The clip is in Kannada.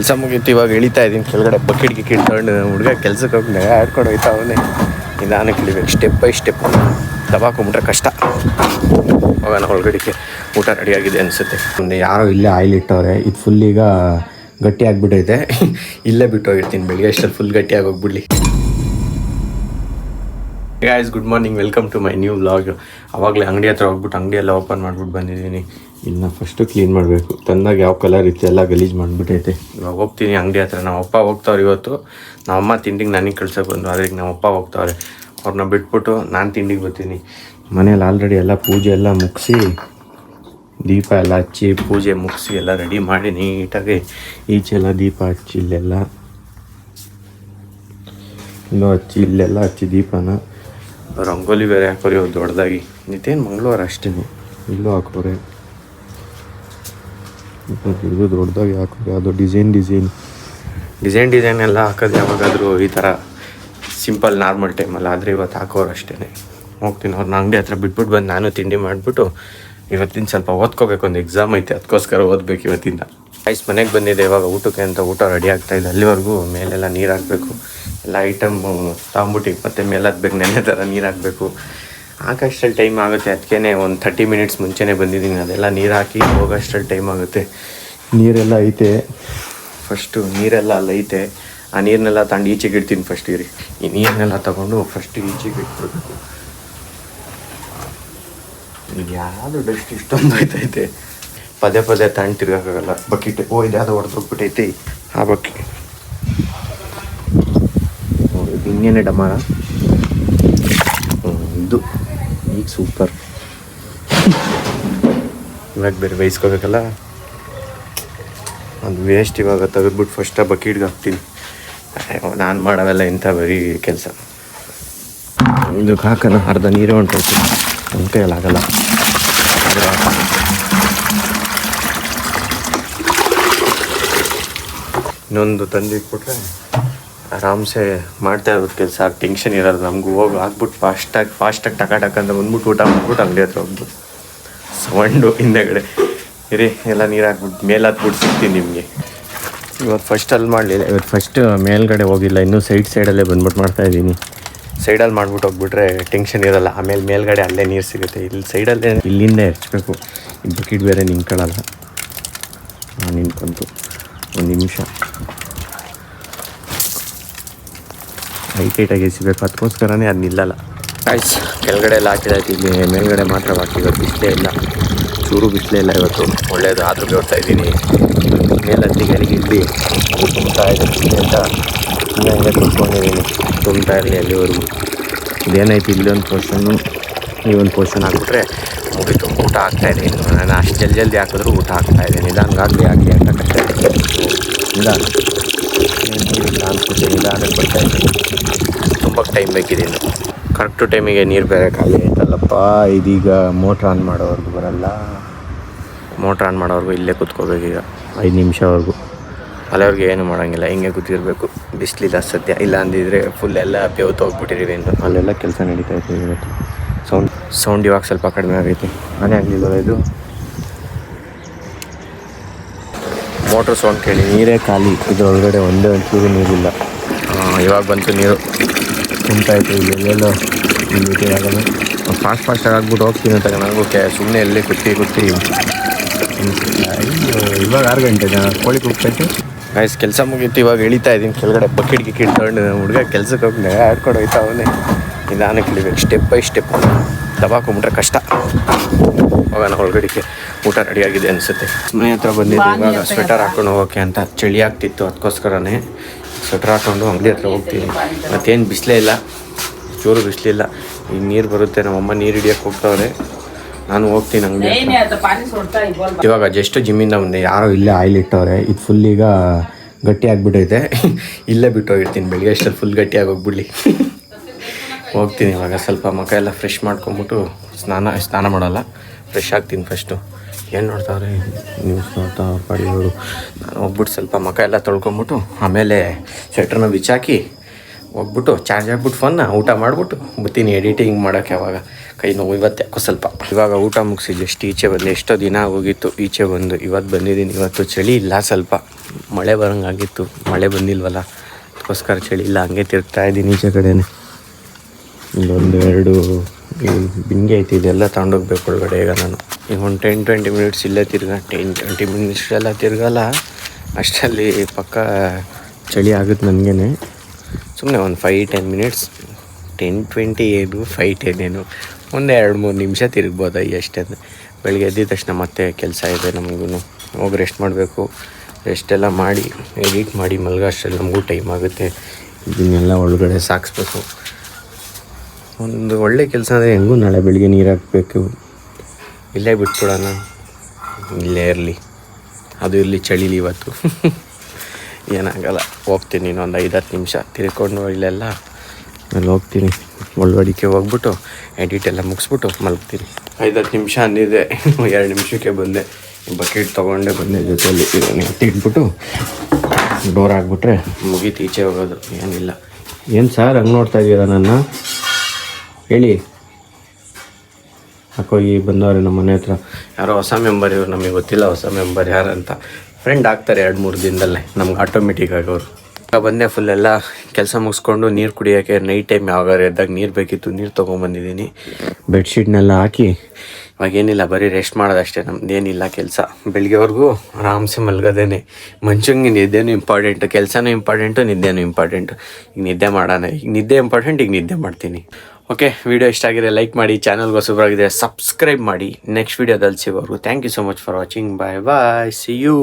ಕೆಲಸ ಮುಗೀತು. ಇವಾಗ ಇಳಿತಾ ಇದ್ದೀನಿ ಕೆಳಗಡೆ. ಬಕೆಟ್ ಗಿಕೆಟ್ ತಗೊಂಡು ಹುಡುಗ ಕೆಲ್ಸಕ್ಕೆ ಹೋಗಿ ಆಡ್ಕೊಂಡು ಹೋಯ್ತಾ ಅವನೇ. ನಿಧಾನಕ್ಕೆ ಇಳಿಬೇಕು, ಸ್ಟೆಪ್ ಬೈ ಸ್ಟೆಪ್. ದಬಾಕೊಂಬಿಟ್ರೆ ಕಷ್ಟ. ಹೋಗೋಣ ಒಳಗಡೆಗೆ. ಊಟ ರೆಡಿಯಾಗಿದೆ ಅನಿಸುತ್ತೆ. ಮುಂದೆ ಯಾರೋ ಇಲ್ಲೇ ಆಯಿಲ್ ಇಟ್ಟವ್ರೆ. ಇದು ಫುಲ್ ಈಗ ಗಟ್ಟಿ ಆಗಿಬಿಟ್ಟೈತೆ. ಇಲ್ಲೇ ಬಿಟ್ಟು ಹೋಗಿರ್ತೀನಿ. ಬೆಳಿಗ್ಗೆ ಅಷ್ಟಲ್ಲಿ ಫುಲ್ ಗಟ್ಟಿಯಾಗಿ ಹೋಗ್ಬಿಡ್ಲಿ. Guys good morning, welcome to my new vlog. ಆವಾಗಲೇ ಅಂಗಡಿ ಹತ್ರ ಹೋಗ್ಬಿಟ್ಟು ಅಂಗಡಿ ಎಲ್ಲ ಓಪನ್ ಮಾಡಿಬಿಟ್ಟು ಬಂದಿದ್ದೀನಿ. ಇನ್ನು ಫಸ್ಟು ಕ್ಲೀನ್ ಮಾಡಬೇಕು. ತಂದಾಗ ಯಾವ ಕಲರ್ ಇತ್ತು ಎಲ್ಲ ಗಲೀಜು ಮಾಡಿಬಿಟ್ಟೈತೆ. ಇವಾಗ ಹೋಗ್ತೀನಿ ಅಂಗಡಿ ಹತ್ರ. ನಮ್ಮ ಅಪ್ಪ ಹೋಗ್ತಾವ್ರೆ ಇವತ್ತು. ನಮ್ಮಮ್ಮ ತಿಂಡಿಗೆ ನನಗೆ ಕಳ್ಸೋಕೆ ಬಂದು, ಅದ್ರಿಗೆ ನಮ್ಮ ಅಪ್ಪ ಹೋಗ್ತಾವ್ರೆ. ಅವ್ರನ್ನ ಬಿಟ್ಬಿಟ್ಟು ನಾನು ತಿಂಡಿಗೆ ಬರ್ತೀನಿ. ಮನೇಲಿ ಆಲ್ರೆಡಿ ಎಲ್ಲ ಪೂಜೆ ಎಲ್ಲ ಮುಗಿಸಿ, ದೀಪ ಎಲ್ಲ ಹಚ್ಚಿ, ಪೂಜೆ ಮುಗಿಸಿ ಎಲ್ಲ ರೆಡಿ ಮಾಡಿ ನೀಟಾಗಿ ಈಚೆಲ್ಲ ದೀಪ ಹಚ್ಚಿ, ಇಲ್ಲೆಲ್ಲ ಇಲ್ಲೂ ಹಚ್ಚಿ, ಇಲ್ಲೆಲ್ಲ ಹಚ್ಚಿ ದೀಪನ. ರಂಗೋಲಿ ಬೇರೆ ಹಾಕೋರಿ ಅವ್ರು ದೊಡ್ಡದಾಗಿ. ನಿತ್ತೇನು ಮಂಗಳವಾರ ಅಷ್ಟೇ. ಇಲ್ಲೂ ಹಾಕೋರೆ. ಇದು ದೊಡ್ಡದಾಗಿ ಹಾಕೋರೆ. ಅದು ಡಿಸೈನ್ ಎಲ್ಲ ಹಾಕೋದು ಯಾವಾಗಾದರೂ ಈ ಥರ ಸಿಂಪಲ್ ನಾರ್ಮಲ್ ಟೈಮಲ್ಲ. ಆದರೆ ಇವತ್ತು ಹಾಕೋರು ಅಷ್ಟೇ. ಹೋಗ್ತೀನಿ ಅವ್ರನ್ನ ಅಂಗಡಿ ಹತ್ರ ಬಿಟ್ಬಿಟ್ಟು ಬಂದು ನಾನು ತಿಂಡಿ ಮಾಡಿಬಿಟ್ಟು ಇವತ್ತಿನ ಸ್ವಲ್ಪ ಓದ್ಕೋಬೇಕು. ಒಂದು ಎಕ್ಸಾಮ್ ಐತೆ, ಅದಕ್ಕೋಸ್ಕರ ಓದಬೇಕು ಇವತ್ತಿಂದ. ಐಸ್ ಮನೆಗೆ ಬಂದಿದೆ ಇವಾಗ ಊಟಕ್ಕೆ ಅಂತ. ಊಟ ರೆಡಿ ಆಗ್ತಾಯಿದೆ. ಅಲ್ಲಿವರೆಗೂ ಮೇಲೆಲ್ಲ ನೀರು ಹಾಕಬೇಕು. ಎಲ್ಲ ಐಟಮ್ ತಗೊಂಬಿಟ್ಟು ಮತ್ತೆ ಮೇಲೆ ಹತ್ಬೇಕು. ನೆನ್ನೆ ಥರ ನೀರು ಹಾಕಬೇಕು. ಹಾಕೋಷ್ಟರಲ್ಲಿ ಟೈಮ್ ಆಗುತ್ತೆ. ಅದಕ್ಕೇ ಒಂದು 30 ಮಿನಿಟ್ಸ್ ಮುಂಚೆನೇ ಬಂದಿದ್ದೀನಿ. ಅದೆಲ್ಲ ನೀರು ಹಾಕಿ ಹೋಗೋಷ್ಟರಲ್ಲಿ ಟೈಮ್ ಆಗುತ್ತೆ. ನೀರೆಲ್ಲ ಐತೆ. ಫಸ್ಟು ನೀರೆಲ್ಲ ಅಲ್ಲಿ ಐತೆ. ಆ ನೀರನ್ನೆಲ್ಲ ತಗೊಂಡು ಈಚೆಗೆ ಇಡ್ತೀನಿ. ಫಸ್ಟ್ ಈ ನೀರನ್ನೆಲ್ಲ ತೊಗೊಂಡು ಫಸ್ಟ್ ಈಚೆಗೆ ಇಟ್ಬಿಡ್ಬೇಕು. ಯಾವುದು ಡಸ್ಟ್ ಇಷ್ಟೊಂದು ಆಯ್ತೈತೆ. ಪದೇ ತಗೊಂಡು ತಿರ್ಗೋಕ್ಕಾಗಲ್ಲ. ಬಕೆಟ್ ಇದ್ಯಾವುದು ಹೊಡೆದೋಗ್ಬಿಟ್ಟೈತೆ. ಆ ಬಕೆಟ್ ಇನ್ನೇನೆ ಡಮಾರ. ಇದು ಈಗ ಸೂಪರ್. ಇವಾಗ ಬೇರೆ ಬೇಯಿಸ್ಕೋಬೇಕಲ್ಲ, ಅದು ವೇಸ್ಟ್. ಇವಾಗ ತೆಗೆದ್ಬಿಟ್ಟು ಫಸ್ಟ್ ಆ ಬಕೆಟ್ಗೆ ಹಾಕ್ತೀನಿ. ನಾನು ಮಾಡೋವೆಲ್ಲ ಇಂಥ ಬರೀ ಕೆಲಸ. ಇದಕ್ಕೆ ಹಾಕೋಣ. ಅರ್ಧ ನೀರು ಹೊಂಟೋಗ್ತೀನಿ. ನನ್ನ ಕೈಯಲ್ಲಿ ಆಗಲ್ಲ. ಇನ್ನೊಂದು ತಂದಿಟ್ಬಿಟ್ರೆ ಆರಾಮ್ಸೆ ಮಾಡ್ತಾ ಇರೋದು ಕೆಲಸ. ಟೆನ್ಷನ್ ಇರೋದು ನಮಗೂ. ಹೋಗಿ ಹಾಕ್ಬಿಟ್ಟು ಫಾಸ್ಟಾಗಿ ಟಕ ಅಂತ ಬಂದ್ಬಿಟ್ಟು ಊಟ ಮಾಡ್ಬಿಟ್ಟು ಅಂಗಡಿ ಹತ್ರ ಹೋಗ್ಬಿಟ್ಟು ಸೌಂಡು ಹಿಂದೆಗಡೆ ಇರಿ ಎಲ್ಲ ನೀರು ಹಾಕ್ಬಿಟ್ಟು ಮೇಲೆ ಹತ್ಬಿಟ್ಟು ಸಿಗ್ತೀನಿ ನಿಮಗೆ. ಇವತ್ತು ಫಸ್ಟ್ ಅಲ್ಲಿ ಮಾಡಲಿಲ್ಲ. ಇವತ್ತು ಫಸ್ಟ್ ಮೇಲ್ಗಡೆ ಹೋಗಿಲ್ಲ. ಇನ್ನೂ ಸೈಡಲ್ಲೇ ಬಂದ್ಬಿಟ್ಟು ಮಾಡ್ತಾಯಿದ್ದೀನಿ. ಸೈಡಲ್ಲಿ ಮಾಡಿಬಿಟ್ಟು ಹೋಗ್ಬಿಟ್ರೆ ಟೆನ್ಷನ್ ಇರೋಲ್ಲ. ಆಮೇಲೆ ಮೇಲ್ಗಡೆ ಅಲ್ಲೇ ನೀರು ಸಿಗುತ್ತೆ. ಇಲ್ಲಿ ಸೈಡಲ್ಲೇ ಇಲ್ಲಿಂದ ಹೆಚ್ಚಬೇಕು. ಈ ಬಕೆಟ್ ಬೇರೆ ನಿಂತ್ಕೊಳ್ಳಲ್ಲ. ನಾನು ನಿಂತ್ಕೊಂತು ಒಂದು ನಿಮಿಷ ಹೈಟೈಟಾಗಿ ಎಸಿಬೇಕು. ಅದಕ್ಕೋಸ್ಕರನೇ ಅದು ನಿಲ್ಲಲ್ಲ. ಆಯ್ತು, ಕೆಳಗಡೆ ಎಲ್ಲ ಹಾಕಿದಾಯ್ತು. ಇಲ್ಲಿ ಮೇಲ್ಗಡೆ ಮಾತ್ರ ಬಾಕಿ. ಇವತ್ತು ಬಿಸಿಲೇ ಇಲ್ಲ, ಚೂರು ಬಿಸಿಲೇ ಇಲ್ಲ ಇವತ್ತು. ಒಳ್ಳೆಯದು. ಆದರೂ ನೋಡ್ತಾ ಇದ್ದೀನಿ ಮೇಲೆ ಹತ್ತಿಗಳಿಗೆ ಇಲ್ಲಿ ತುಂಬ್ತಾ ಇದೆ ಅಂತ. ಹಂಗೆ ಕುತ್ಕೊಂಡಿದ್ದೀನಿ. ತುಂಬ್ತಾ ಇರಲಿ ಅಲ್ಲಿವರೆಗೂ. ಇದೇನಾಯ್ತು, ಇಲ್ಲೊಂದು ಪೋರ್ಷನ್ನು ಈ ಒಂದು ಪೋರ್ಷನ್ ಹಾಕ್ಬಿಟ್ರೆ ಮುಗಿತು. ಊಟ ಆಗ್ತಾಯಿದೆ. ಇನ್ನು ನಾನು ಅಷ್ಟು ಜಲ್ದಿ ಹಾಕಿದ್ರೂ ಊಟ ಆಗ್ತಾಯಿದೆ. ನಿಧಾನಕ್ಕಾಗಲಿ ಆಗಲಿ ಅಂತ ಕಟ್ಟಾಯಿದೆ. ನಿಧಾನ ಅನ್ಸುತ್ತೆ. ನಿಧಾನಕ್ಕೆ ಬರ್ತಾಯಿದೆ. ತುಂಬ ಟೈಮ್ ಬೇಕಿದೆ ಇನ್ನು. ಕರೆಕ್ಟು ಟೈಮಿಗೆ ನೀರು ಬೇರೆ ಖಾಲಿ ಆಯ್ತಲ್ಲಪ್ಪ. ಇದೀಗ ಮೋಟ್ರ್ ಆನ್ ಮಾಡೋವರೆಗೂ ಬರಲ್ಲ. ಮೋಟ್ರ್ ಆನ್ ಮಾಡೋವರೆಗೂ ಇಲ್ಲೇ ಕೂತ್ಕೋಬೇಕು. ಈಗ 5 ನಿಮಿಷವರೆಗೂ. ಅಲ್ಲಿವ್ರಿಗೆ ಏನು ಮಾಡೋಂಗಿಲ್ಲ. ಹಿಂಗೆ ಕೂತಿರ್ಬೇಕು. ಬಿಸಿಲಿಲ್ಲ ಸದ್ಯ. ಇಲ್ಲ ಅಂದಿದ್ರೆ ಫುಲ್ ಎಲ್ಲ ಬೇವ್ತು ಹೋಗ್ಬಿಟ್ಟಿದ್ದೀವಿ. ಇನ್ನು ಅಲ್ಲೆಲ್ಲ ಕೆಲಸ ನಡೀತಾ ಇತ್ತು ಇವತ್ತು. ಸೌಂಡ್ ಇವಾಗ ಸ್ವಲ್ಪ ಕಡಿಮೆ ಆಗೈತಿ. ಮನೆ ಆಗಲಿಲ್ಲ ಇದು. ಮೋಟ್ರ್ ಸೌಂಡ್ ಕೇಳಿ ನೀರೇ ಖಾಲಿ. ಇದರೊಳಗಡೆ ಒಂದೇ ಒಂಚೂರು ನೀರಿಲ್ಲ. ಇವಾಗ ಬಂತು ನೀರು. ತುಂಬ್ತಾಯಿತ್ತು. ಇಲ್ಲೆಲ್ಲೋ ಇಲ್ಲಿ ಆಗಲ್ಲ. ಫಾಸ್ಟಾಗಿ ಆಗ್ಬಿಟ್ಟು ಹೋಗ್ತೀನಿ ಅಂತ ನನಗೂ ಸುಮ್ಮನೆ ಎಲ್ಲೇ ಕುತ್ತಿ ಇವಾಗ 6 ಗಂಟೆ ಕೋಳಿ ಕೂಗ್ತೈತೆ. ಗೈಸ್ ಕೆಲಸ ಮುಗೀತು. ಇವಾಗ ಇಳಿತಾ ಇದ್ದೀನಿ ಕೆಳಗಡೆ. ಬಕೆಟ್ ಗಿಕೆಟ್ ತಗೊಂಡು ಹುಡುಗ ಕೆಲ್ಸಕ್ಕೆ ಹೋಗಿ ಆಡ್ಕೊಂಡು ಹೋಯ್ತಾ ಅವನೇ. ನಿಧಾನಕ್ಕೆ ಇಳಿಬೇಕು, ಸ್ಟೆಪ್ ಬೈ ಸ್ಟೆಪ್. ದಬಾಕೊಂಬಿಟ್ರೆ ಕಷ್ಟ. ಹೋಗೋಣ ಒಳಗಡೆಗೆ. ಊಟ ರೆಡಿಯಾಗಿದೆ ಅನಿಸುತ್ತೆ. ಮನೆ ಹತ್ರ ಬಂದಿದ್ದು ಇವಾಗ ಸ್ವೆಟರ್ ಹಾಕೊಂಡು ಹೋಗೋಕ್ಕೆ ಅಂತ. ಚಳಿ ಆಗ್ತಿತ್ತು, ಅದಕ್ಕೋಸ್ಕರನೇ ಸ್ವೆಟರ್ ಹಾಕ್ಕೊಂಡು ಅಂಗಡಿ ಹತ್ರ ಹೋಗ್ತೀನಿ. ಮತ್ತೇನು ಬಿಸಿಲೇ ಇಲ್ಲ, ಚೂರು ಬಿಸಿಲಿಲ್ಲ. ಈಗ ನೀರು ಬರುತ್ತೆ. ನಮ್ಮಮ್ಮ ನೀರು ಹಿಡಿಯೋಕ್ಕೆ ಹೋಗ್ತಾವ್ರೆ. ನಾನು ಹೋಗ್ತೀನಿ ಅಂಗಡಿ. ಇವಾಗ ಜಸ್ಟ್ ಜಿಮ್ಮಿಂದ ಮುಂದೆ ಯಾರೋ ಇಲ್ಲೇ ಆಯಿಲ್ ಇಟ್ಟವ್ರೆ. ಇದು ಫುಲ್ ಈಗ ಗಟ್ಟಿ ಆಗಿಬಿಟ್ಟೈತೆ. ಇಲ್ಲೇ ಬಿಟ್ಟು ಹೋಗಿರ್ತೀನಿ. ಬೆಳಿಗ್ಗೆ ಅಷ್ಟಲ್ಲಿ ಫುಲ್ ಗಟ್ಟಿಯಾಗಿ ಹೋಗ್ಬಿಡ್ಲಿ. ಹೋಗ್ತೀನಿ ಇವಾಗ. ಸ್ವಲ್ಪ ಮುಖ ಎಲ್ಲ ಫ್ರೆಶ್ ಮಾಡ್ಕೊಂಬಿಟ್ಟು ಸ್ನಾನ ಮಾಡಲ್ಲ, ಫ್ರೆಶ್ ಆಗ್ತೀನಿ ಫಸ್ಟು. ಏನು ನೋಡ್ತಾವ್ರೆ, ನ್ಯೂಸ್ ನೋಡ್ತಾ ಪಡೆಯೋರು. ನಾನು ಹೋಗ್ಬಿಟ್ಟು ಸ್ವಲ್ಪ ಮುಖ ಎಲ್ಲ ತೊಳ್ಕೊಂಬಿಟ್ಟು ಆಮೇಲೆ ಸ್ವೆಟ್ರನ್ನ ಬಿಚ್ಚಾಕಿ ಹೋಗ್ಬಿಟ್ಟು ಚಾರ್ಜ್ ಹಾಕ್ಬಿಟ್ಟು ಫೋನ್ನ ಊಟ ಮಾಡಿಬಿಟ್ಟು ಬರ್ತೀನಿ ಎಡಿಟಿಂಗ್ ಮಾಡೋಕ್ಕೆ. ಯಾವಾಗ ಕೈ ನೋವು ಇವತ್ತು ಯಾಕೋ ಸ್ವಲ್ಪ. ಇವಾಗ ಊಟ ಮುಗಿಸಿ ಜಸ್ಟ್ ಈಚೆ ಬಂದೆ. ಎಷ್ಟೋ ದಿನ ಹೋಗಿತ್ತು ಈಚೆ ಬಂದು. ಇವತ್ತು ಬಂದಿದ್ದೀನಿ. ಇವತ್ತು ಚಳಿ ಇಲ್ಲ, ಸ್ವಲ್ಪ ಮಳೆ ಬರೋಂಗಾಗಿತ್ತು, ಮಳೆ ಬಂದಿಲ್ವಲ್ಲ, ಅದಕ್ಕೋಸ್ಕರ ಚಳಿ ಇಲ್ಲ. ಹಂಗೆ ತಿರ್ಗ್ತಾ ಇದ್ದೀನಿ ಈಚೆ ಕಡೆನೇ. ಇಲ್ಲೊಂದು 2 ಬಿಂಗೆ ಐತಿ, ಇದೆಲ್ಲ ತಗೊಂಡೋಗ್ಬೇಕು ಒಳಗಡೆ. ಈಗ ನಾನು ಈಗ ಒಂದು 10-20 ಮಿನಿಟ್ಸ್ ಇಲ್ಲೇ 10-20 ಮಿನಿಟ್ಸ್ ಎಲ್ಲ ತಿರ್ಗಲ್ಲ, ಅಷ್ಟರಲ್ಲಿ ಪಕ್ಕ ಚಳಿ ಆಗುತ್ತೆ ನನಗೇನೆ. ಸುಮ್ಮನೆ ಒಂದು 5-10 ಮಿನಿಟ್ಸ್, 10-20 ಏನು 5-10 ಏನು, ಒಂದು 2-3 ನಿಮಿಷ ತಿರುಗ್ಬೋದು ಅಷ್ಟೇ. ಬೆಳಗ್ಗೆ ಎದ್ದಿದ ತಕ್ಷಣ ಮತ್ತೆ ಕೆಲಸ ಇದೆ ನಮಗೂ, ಹೋಗಿ ರೆಸ್ಟ್ ಮಾಡಬೇಕು. ರೆಸ್ಟೆಲ್ಲ ಮಾಡಿ ಎಡಿಟ್ ಮಾಡಿ ಮಲ್ಗೋ ಅಷ್ಟರಲ್ಲಿ ನಮಗೂ ಟೈಮ್ ಆಗುತ್ತೆ. ಇದನ್ನೆಲ್ಲ ಒಳಗಡೆ ಸಾಗಿಸ್ಬೇಕು. ಒಂದು ಒಳ್ಳೆ ಕೆಲಸ ಅಂದರೆ ಹೆಂಗೂ ನಾಳೆ ಬೆಳಿಗ್ಗೆ ನೀರು ಹಾಕಬೇಕು. ಇಲ್ಲೇ ಬಿಟ್ಬಿಡೋಣ, ಇಲ್ಲೇ ಇರಲಿ, ಅದು ಇರಲಿ ಚಳಿಲಿ ಇವತ್ತು. ಏನಾಗಲ್ಲ, ಹೋಗ್ತೀನಿ ಇನ್ನೊಂದು 5-10 ನಿಮಿಷ ತಿರ್ಕೊಂಡು ಇಲ್ಲೆಲ್ಲ ಅಲ್ಲಿ ಹೋಗ್ತೀನಿ. ಒಳಗಡಿಕೆ ಹೋಗ್ಬಿಟ್ಟು ಎಡಿಟ್ ಎಲ್ಲ ಮುಗಿಸ್ಬಿಟ್ಟು ಮಲಗ್ತೀನಿ. 5-10 ನಿಮಿಷ ಅಂದಿದ್ದೆ, 2 ನಿಮಿಷಕ್ಕೆ ಬಂದೆ. ಬಕೆಟ್ ತೊಗೊಂಡೆ ಬಂದೆ ಜೊತೆಯಲ್ಲಿ. ಇದನ್ನು ಎತ್ತಿಟ್ಬಿಟ್ಟು ಡೋರ್ ಹಾಕ್ಬಿಟ್ರೆ ಮುಗೀತು, ಈಚೆ ಹೋಗೋದು. ಏನಿಲ್ಲ. ಏನು ಸರ್ ಹಂಗೆ ನೋಡ್ತಾ ಇದ್ದೀರಾ ನನ್ನ? ಹೇಳಿ. ಹಾಕೋ ಈ ಬಂದವ್ರೆ ನಮ್ಮ ಮನೆ ಹತ್ರ ಯಾರೋ ಹೊಸ ಮೆಂಬರ್. ಇವ್ರು ನಮಗೆ ಗೊತ್ತಿಲ್ಲ ಹೊಸ ಮೆಂಬರ್ ಯಾರಂತ. ಫ್ರೆಂಡ್ ಆಗ್ತಾರೆ 2-3 ದಿನದಲ್ಲೇ ನಮ್ಗೆ ಆಟೋಮೆಟಿಕ್ ಆಗೋರು. ಬಂದೆ ಫುಲ್ಲೆಲ್ಲ ಕೆಲಸ ಮುಗಿಸ್ಕೊಂಡು ನೀರು ಕುಡಿಯೋಕ್ಕೆ. ನೈಟ್ ಟೈಮ್ ಯಾವಾಗಾರು ಎದ್ದಾಗ ನೀರು ಬೇಕಿತ್ತು, ನೀರು ತೊಗೊಂಬಂದಿದ್ದೀನಿ. ಬೆಡ್ಶೀಟ್ನೆಲ್ಲ ಹಾಕಿ ಇವಾಗೇನಿಲ್ಲ, ಬರೀ ರೆಸ್ಟ್ ಮಾಡೋದಷ್ಟೇ, ನಮ್ದೇನಿಲ್ಲ ಕೆಲಸ. ಬೆಳಗ್ಗೆವರೆಗೂ ಆರಾಮ್ಸೆ ಮಲ್ಗೋದೇನೆ. ಮನುಷ್ಯಂಗೆ ನಿದ್ದೆನೂ ಇಂಪಾರ್ಟೆಂಟು, ಕೆಲಸನೂ ಇಂಪಾರ್ಟೆಂಟು, ನಿದ್ದೆನೂ ಇಂಪಾರ್ಟೆಂಟು. ಈಗ ನಿದ್ದೆ ಮಾಡೋಣ, ಈಗ ನಿದ್ದೆ ಇಂಪಾರ್ಟೆಂಟ್, ಈಗ ನಿದ್ದೆ ಮಾಡ್ತೀನಿ. ಓಕೆ, ವಿಡಿಯೋ ಇಷ್ಟ ಆಗಿದೆ ಲೈಕ್ ಮಾಡಿ, ಚಾನಲ್ಗೆ ಹೊಸಬರಾಗಿದೆ ಸಬ್ಸ್ಕ್ರೈಬ್ ಮಾಡಿ. ನೆಕ್ಸ್ಟ್ ವೀಡಿಯೋದಲ್ಲಿ ಸಿಗೋರು. Thank you so much for watching. Bye bye, see you.